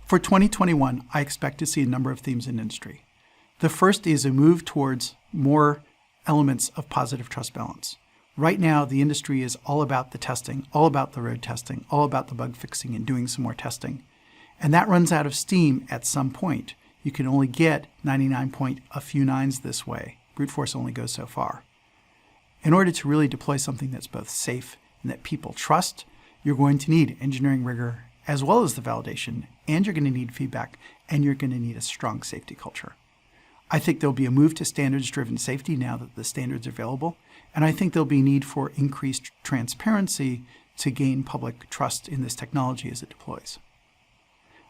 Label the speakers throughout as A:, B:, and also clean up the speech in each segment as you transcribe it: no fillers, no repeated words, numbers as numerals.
A: For 2021, I expect to see a number of themes in industry. The first is a move towards more elements of positive trust balance. Right now, the industry is all about the testing, all about the road testing, all about the bug fixing and doing some more testing. And that runs out of steam at some point. You can only get 99 point a few nines this way. Brute force only goes so far. In order to really deploy something that's both safe and that people trust, you're going to need engineering rigor as well as the validation, and you're going to need feedback, and you're going to need a strong safety culture. I think there'll be a move to standards-driven safety now that the standards are available, and I think there'll be a need for increased transparency to gain public trust in this technology as it deploys.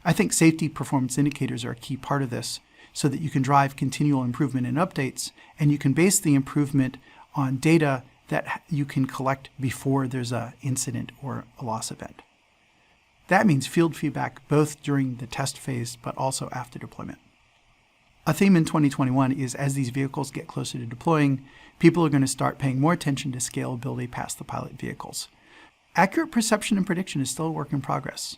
A: I think safety performance indicators are a key part of this so that you can drive continual improvement and updates, and you can base the improvement on data that you can collect before there's an incident or a loss event. That means field feedback both during the test phase but also after deployment. A theme in 2021 is as these vehicles get closer to deploying, people are going to start paying more attention to scalability past the pilot vehicles. Accurate perception and prediction is still a work in progress.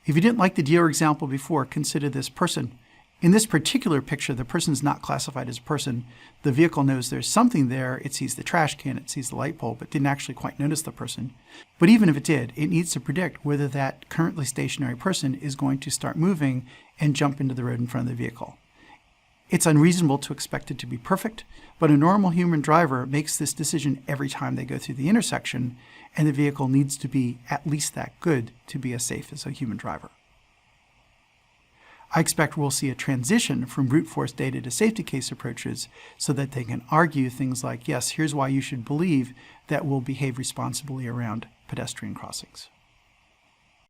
A: If you didn't like the deer example before, consider this person. In this particular picture, the person's not classified as a person. The vehicle knows there's something there. It sees the trash can, it sees the light pole, but didn't actually quite notice the person. But even if it did, it needs to predict whether that currently stationary person is going to start moving and jump into the road in front of the vehicle. It's unreasonable to expect it to be perfect, but a normal human driver makes this decision every time they go through the intersection, and the vehicle needs to be at least that good to be as safe as a human driver. I expect we'll see a transition from brute force data to safety case approaches so that they can argue things like, yes, here's why you should believe that we'll behave responsibly around pedestrian crossings.